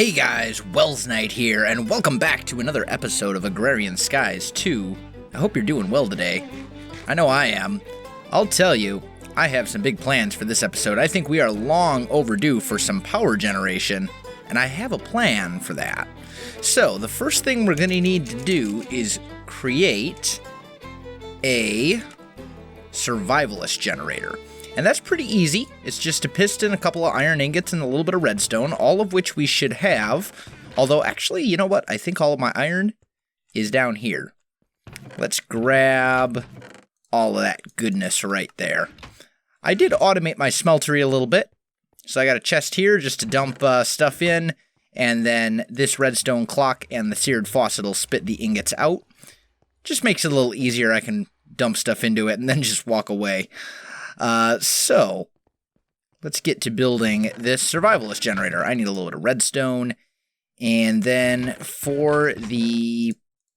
Hey guys, Welsknight here, and welcome back to another episode of Agrarian Skies 2. I hope you're doing well today. I know I am. I'll tell you, I have some big plans for this episode. I think we are long overdue for some power generation, and I have a plan for that. So, the first thing we're going to need to do is create a survivalist generator. And that's pretty easy. It's just a piston, a couple of iron ingots, and a little bit of redstone, all of which we should have. Although, actually, you know what? I think all of my iron is down here. Let's grab all of that goodness right there. I did automate my smeltery a little bit. So I got a chest here just to dump stuff in. And then this redstone clock and the seared faucet will spit the ingots out. Just makes it a little easier. I can dump stuff into it and then just walk away. So, let's get to building this survivalist generator. I need a little bit of redstone, and then for the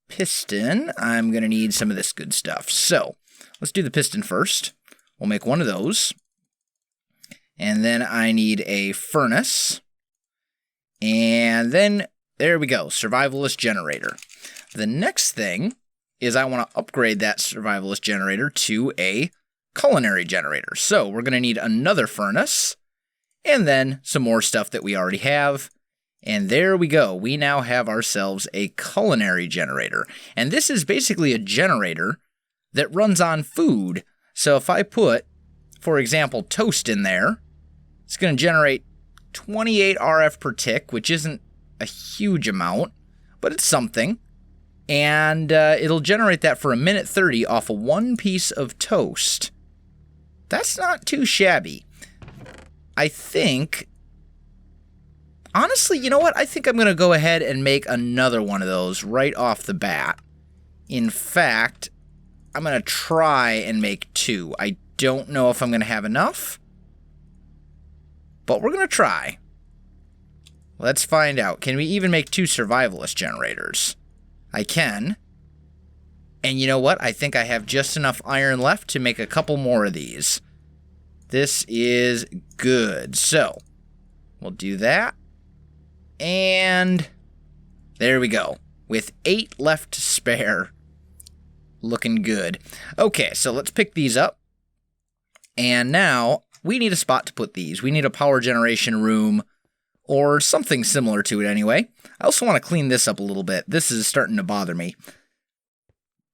piston, I'm going to need some of this good stuff. So, let's do the piston first. We'll make one of those, and then I need a furnace, and then, there we go, survivalist generator. The next thing is I want to upgrade that survivalist generator to a culinary generator. So we're going to need another furnace and then some more stuff that we already have. And there we go. We now have ourselves a culinary generator. And this is basically a generator that runs on food. So if I put, for example, toast in there, it's going to generate 28 RF per tick, which isn't a huge amount, but it's something. And it'll generate that for 1:30 off of one piece of toast. That's not too shabby. I think, honestly, you know what? I think I'm going to go ahead and make another one of those right off the bat. In fact, I'm going to try and make two. I don't know if I'm going to have enough, but we're going to try. Let's find out. Can we even make two survivalist generators? I can. And you know what? I think I have just enough iron left to make a couple more of these. This is good. So, we'll do that. And there we go. With 8 left to spare. Looking good. Okay, so let's pick these up. And now, we need a spot to put these. We need a power generation room, or something similar to it anyway. I also want to clean this up a little bit. This is starting to bother me.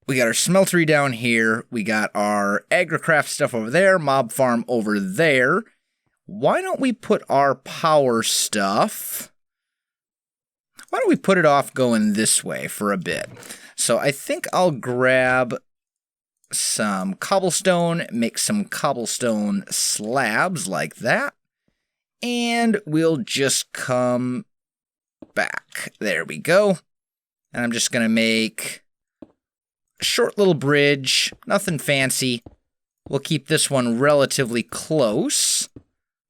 We got our smeltery down here. We got our agricraft stuff over there. Mob farm over there. Why don't we put our power stuff? Why don't we put it off going this way for a bit? So I think I'll grab some cobblestone, make some cobblestone slabs like that. And we'll just come back. There we go. And I'm just going to make short little bridge, nothing fancy. We'll keep this one relatively close,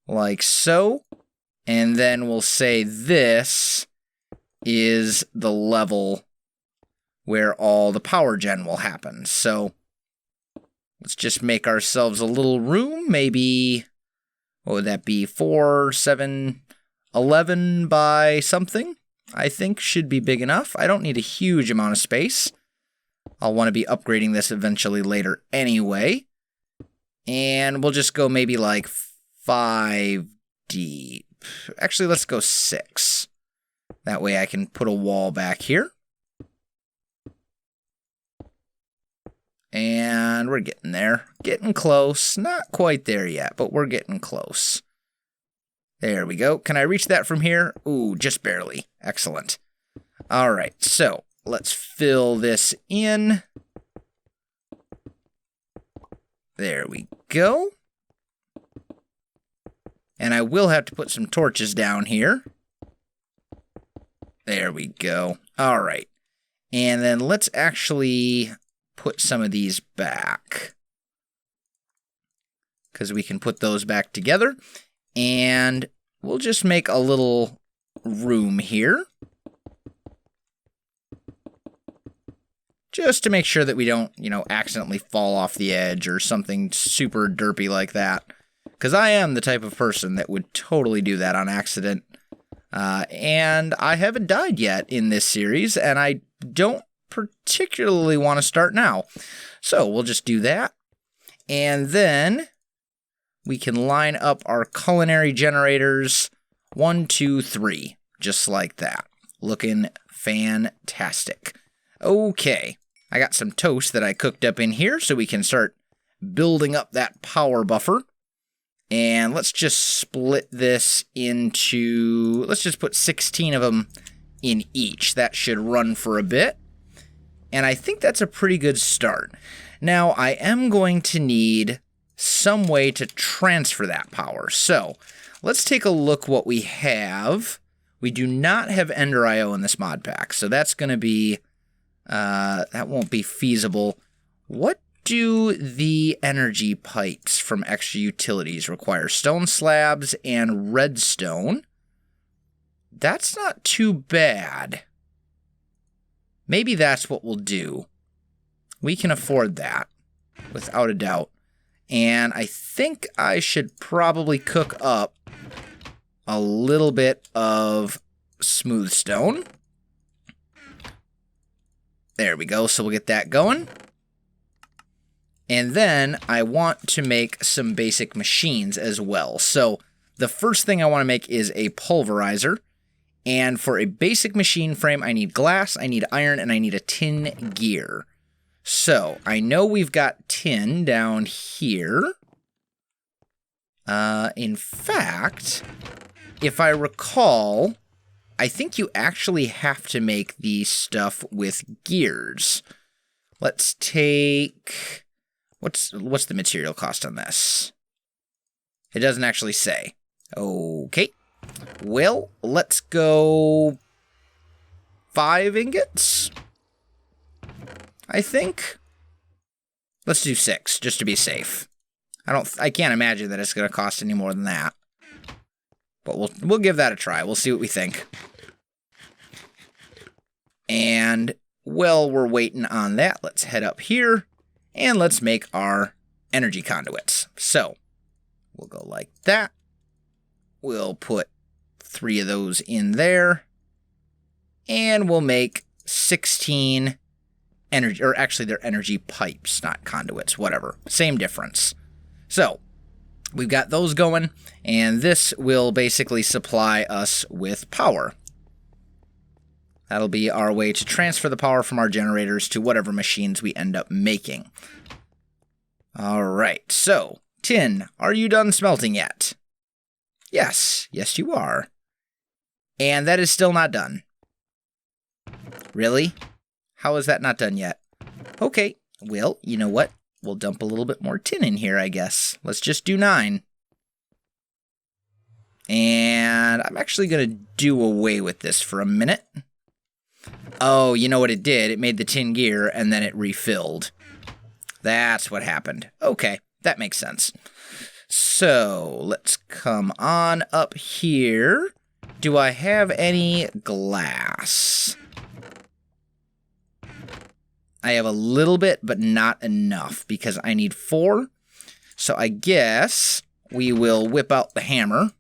like so. And then we'll say this is the level where all the power gen will happen. So let's just make ourselves a little room, maybe, what would that be, 4, 7, 11 by something? I think should be big enough. I don't need a huge amount of space. I'll want to be upgrading this eventually later anyway. And we'll just go maybe like 5 deep. Actually, let's go 6. That way I can put a wall back here. And we're getting there. Getting close. Not quite there yet, but we're getting close. There we go. Can I reach that from here? Ooh, just barely. Excellent. All right, so let's fill this in. There we go. And I will have to put some torches down here. There we go. All right. And then let's actually put some of these back, because we can put those back together. And we'll just make a little room here, just to make sure that we don't, accidentally fall off the edge or something super derpy like that. Because I am the type of person that would totally do that on accident. And I haven't died yet in this series, and I don't particularly want to start now. So we'll just do that. And then we can line up our culinary generators 1, 2, 3, just like that. Looking fantastic. Okay, I got some toast that I cooked up in here so we can start building up that power buffer. And let's just split this into, let's just put 16 of them in each. That should run for a bit. And I think that's a pretty good start. Now, I am going to need some way to transfer that power. So, let's take a look what we have. We do not have Ender IO in this mod pack, so that's going to be, that won't be feasible. What do the energy pipes from extra utilities require? Stone slabs and redstone. That's not too bad. Maybe that's what we'll do. We can afford that, without a doubt. And I think I should probably cook up a little bit of smooth stone. There we go, so we'll get that going. And then I want to make some basic machines as well. So the first thing I want to make is a pulverizer. And for a basic machine frame, I need glass, I need iron, and I need a tin gear. So I know we've got tin down here. In fact, if I recall, I think you actually have to make the stuff with gears. Let's take... What's the material cost on this? It doesn't actually say. Okay. Well, let's go 5 ingots, I think. Let's do 6, just to be safe. I can't imagine that it's going to cost any more than that. But we'll give that a try. We'll see what we think. And while we're waiting on that, let's head up here and let's make our energy conduits. So, we'll go like that. We'll put 3 of those in there. And we'll make 16 energy, or actually they're energy pipes, not conduits, whatever. Same difference. So, we've got those going, and this will basically supply us with power. That'll be our way to transfer the power from our generators to whatever machines we end up making. Alright, so, tin, are you done smelting yet? Yes, yes you are. And that is still not done. Really? How is that not done yet? Okay, well, you know what? We'll dump a little bit more tin in here, I guess. Let's just do 9. And I'm actually going to do away with this for a minute. Oh, you know what it did? It made the tin gear, and then it refilled. That's what happened. Okay, that makes sense. So, let's come on up here. Do I have any glass? I have a little bit, but not enough, because I need 4. So I guess we will whip out the hammer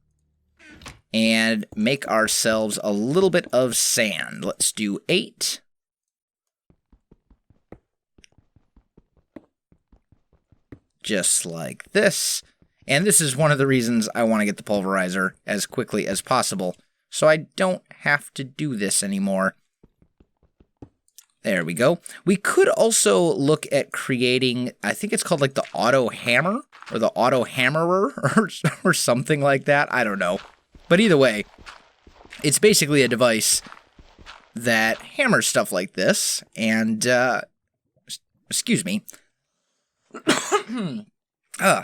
and make ourselves a little bit of sand. Let's do 8. Just like this. And this is one of the reasons I want to get the pulverizer as quickly as possible, so I don't have to do this anymore. There we go. We could also look at creating, I think it's called like the auto hammer, or the auto hammerer, or something like that. I don't know. But either way, it's basically a device that hammers stuff like this, and, excuse me.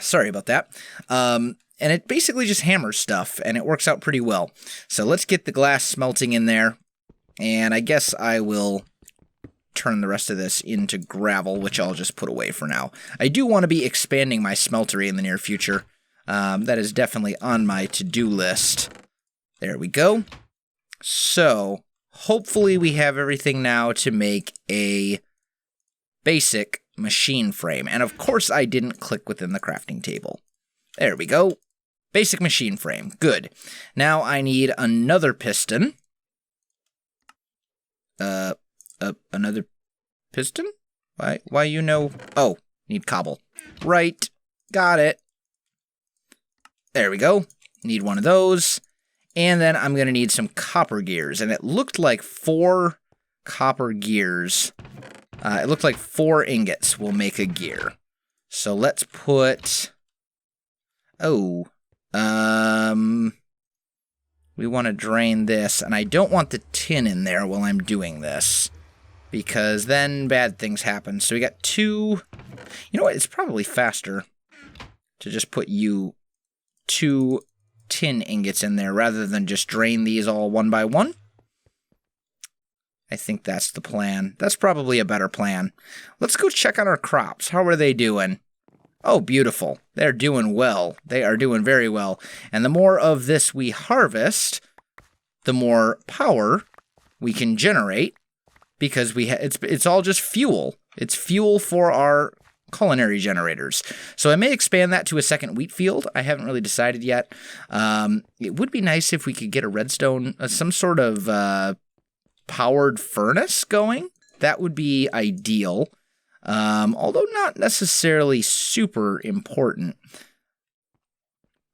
Sorry about that. And it basically just hammers stuff, and it works out pretty well. So let's get the glass smelting in there, and I guess I will turn the rest of this into gravel, which I'll just put away for now. I do want to be expanding my smeltery in the near future. That is definitely on my to-do list. There we go. So, hopefully we have everything now to make a basic machine frame. And of course I didn't click within the crafting table. There we go. Basic machine frame. Good. Now I need another piston. Another piston? Why you know? Oh, need cobble. Right. Got it. There we go. Need one of those. And then I'm going to need some copper gears. And it looked like 4 copper gears. It looked like 4 ingots will make a gear. So let's put... Oh. We want to drain this. And I don't want the tin in there while I'm doing this, because then bad things happen. So we got 2... You know what? It's probably faster to just put 2 tin ingots in there rather than just drain these all one by one. I think that's the plan. That's probably a better plan. Let's go check on our crops. How are they doing? Oh, beautiful. They're doing well. They are doing very well. And the more of this we harvest, the more power we can generate, because it's all just fuel. It's fuel for our culinary generators. So I may expand that to a second wheat field. I haven't really decided yet. It would be nice if we could get a redstone, some sort of powered furnace going. That would be ideal. Although not necessarily super important.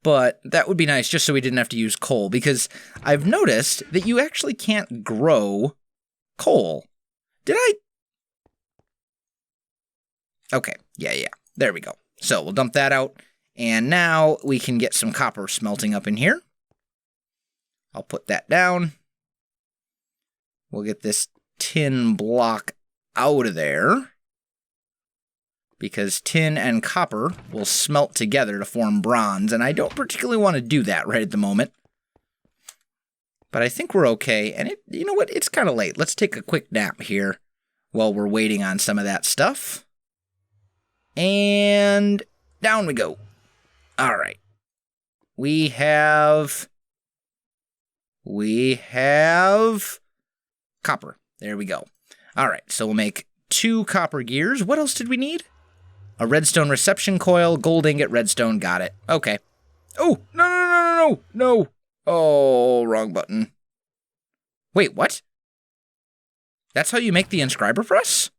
But that would be nice just so we didn't have to use coal, because I've noticed that you actually can't grow coal. Did I? Okay, yeah. There we go. So we'll dump that out, and now we can get some copper smelting up in here. I'll put that down. We'll get this tin block out of there, because tin and copper will smelt together to form bronze, and I don't particularly want to do that right at the moment. But I think we're okay, and you know what? It's kind of late. Let's take a quick nap here while we're waiting on some of that stuff. And down we go. All right. We have copper. There we go. All right, so we'll make 2 copper gears. What else did we need? A redstone reception coil, gold ingot, redstone. Got it. Okay. Oh, no. Oh, wrong button. Wait, what? That's how you make the inscriber press?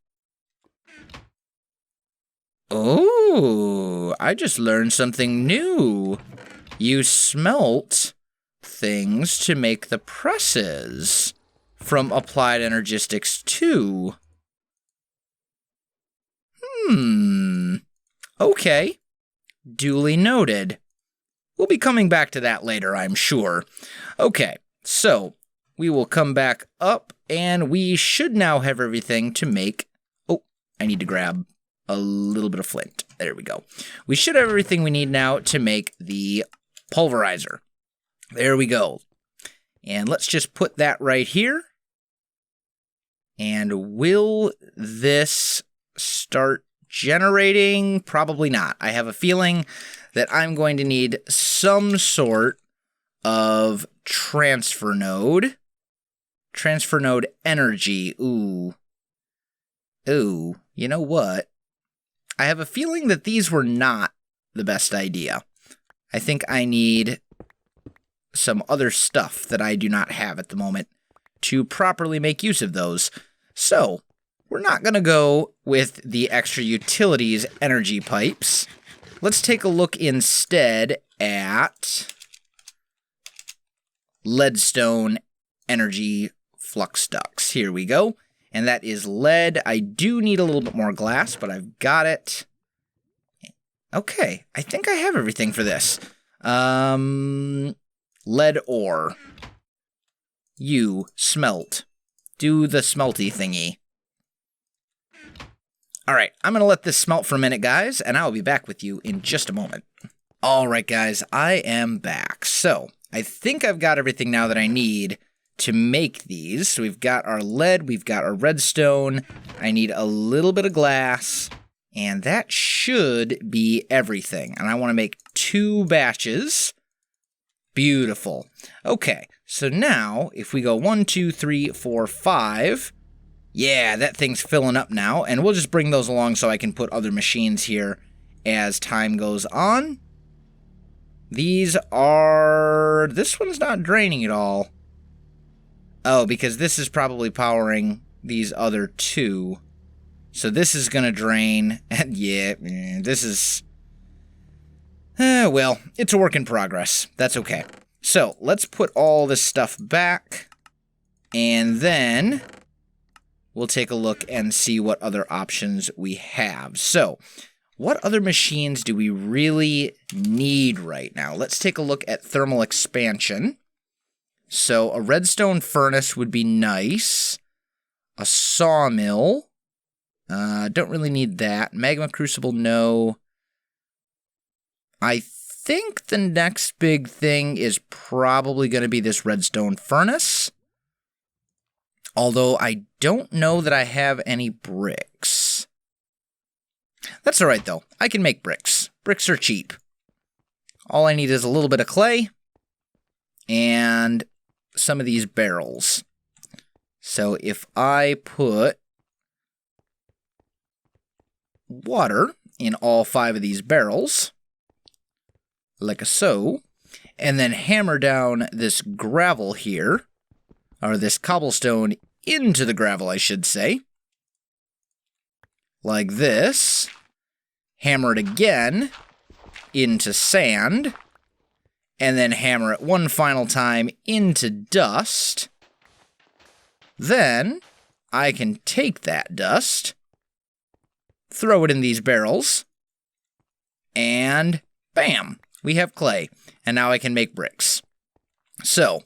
Oh, I just learned something new. You smelt things to make the presses from Applied Energistics 2. Okay. Duly noted. We'll be coming back to that later, I'm sure. Okay, so we will come back up, and we should now have everything to make... Oh, I need to grab a little bit of flint. There we go. We should have everything we need now to make the pulverizer. There we go. And let's just put that right here. And will this start generating? Probably not. I have a feeling that I'm going to need some sort of transfer node. Transfer node energy. Ooh, you know what? I have a feeling that these were not the best idea. I think I need some other stuff that I do not have at the moment to properly make use of those. So, we're not going to go with the extra utilities energy pipes. Let's take a look instead at leadstone energy flux ducts. Here we go. And that is lead. I do need a little bit more glass, but I've got it. Okay, I think I have everything for this. Lead ore. You smelt. Do the smelty thingy. Alright, I'm going to let this smelt for a minute, guys, and I'll be back with you in just a moment. Alright, guys, I am back. So, I think I've got everything now that I need to make these. So we've got our lead, we've got our redstone. I need a little bit of glass, and that should be everything. And I want to make 2 batches. Beautiful. Okay, so now if we go 1, 2, 3, 4, 5, yeah, that thing's filling up now, and we'll just bring those along so I can put other machines here as time goes on. These are... This one's not draining at all. Oh, because this is probably powering these other two. So this is going to drain. And yeah, this is... well, it's a work in progress. That's okay. So let's put all this stuff back. And then we'll take a look and see what other options we have. So what other machines do we really need right now? Let's take a look at thermal expansion. So a redstone furnace would be nice. A sawmill. Don't really need that. Magma crucible, no. I think the next big thing is probably going to be this redstone furnace. Although I don't know that I have any bricks. That's alright though. I can make bricks. Bricks are cheap. All I need is a little bit of clay and some of these barrels. So if I put water in all 5 of these barrels, like so, and then hammer down this gravel here, or this cobblestone into the gravel, I should say, like this, hammer it again into sand, and then hammer it one final time into dust. Then I can take that dust, throw it in these barrels, and bam, we have clay. And now I can make bricks. So,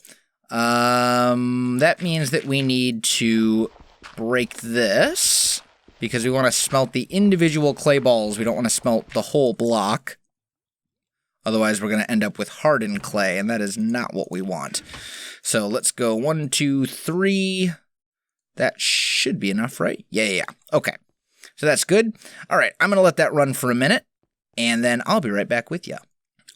that means that we need to break this, because we want to smelt the individual clay balls. We don't want to smelt the whole block. Otherwise, we're going to end up with hardened clay, and that is not what we want. So let's go 1, 2, 3. That should be enough, right? Yeah. Okay. So that's good. All right, I'm going to let that run for a minute, and then I'll be right back with you.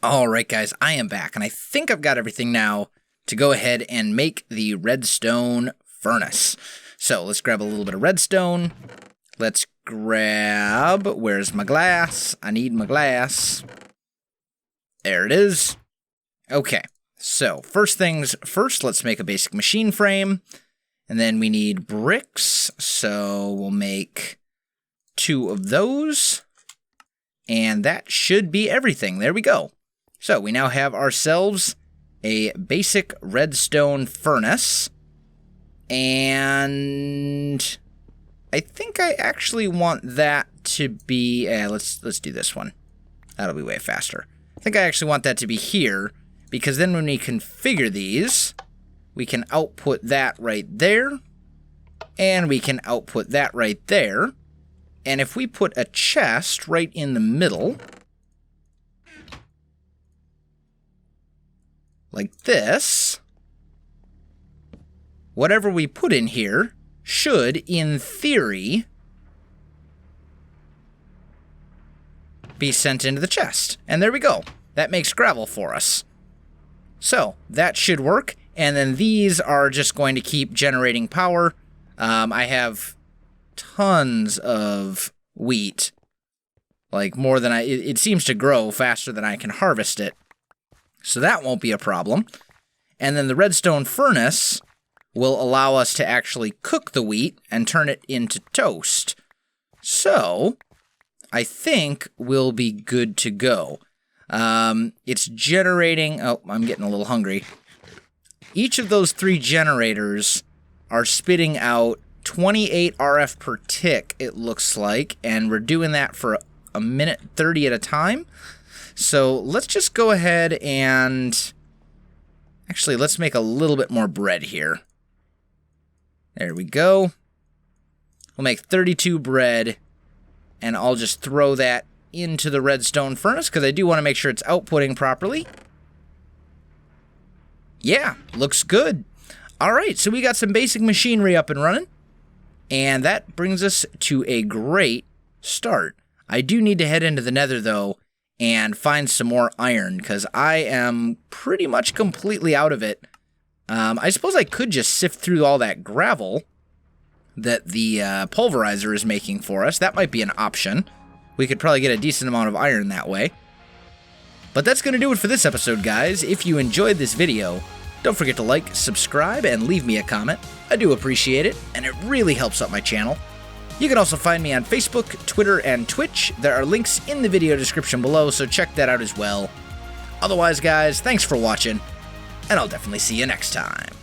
All right, guys, I am back, and I think I've got everything now to go ahead and make the redstone furnace. So let's grab a little bit of redstone. Let's grab... Where's my glass? I need my glass. There it is. Okay, so first things first, let's make a basic machine frame. And then we need bricks, so we'll make 2 of those. And that should be everything. There we go. So we now have ourselves a basic redstone furnace. And I think I actually want that to be... let's do this one. That'll be way faster. I think I actually want that to be here, because then when we configure these, we can output that right there, and we can output that right there. And if we put a chest right in the middle, like this, whatever we put in here should, in theory, be sent into the chest. And there we go. That makes gravel for us. So that should work. And then these are just going to keep generating power. I have tons of wheat. Like more than it seems to grow faster than I can harvest it. So that won't be a problem. And then the redstone furnace will allow us to actually cook the wheat and turn it into toast. So I think we'll be good to go. It's generating... Oh, I'm getting a little hungry. Each of those 3 generators are spitting out 28 RF per tick, it looks like, and we're doing that for a minute 30 at a time. So let's just go ahead and... Actually, let's make a little bit more bread here. There we go. We'll make 32 bread, and I'll just throw that into the redstone furnace, because I do want to make sure it's outputting properly. Yeah, looks good. All right, so we got some basic machinery up and running, and that brings us to a great start. I do need to head into the nether, though, and find some more iron, because I am pretty much completely out of it. I suppose I could just sift through all that gravel that the Pulverizer is making for us. That might be an option. We could probably get a decent amount of iron that way. But that's going to do it for this episode, guys. If you enjoyed this video, don't forget to like, subscribe, and leave me a comment. I do appreciate it, and it really helps out my channel. You can also find me on Facebook, Twitter, and Twitch. There are links in the video description below, so check that out as well. Otherwise, guys, thanks for watching, and I'll definitely see you next time.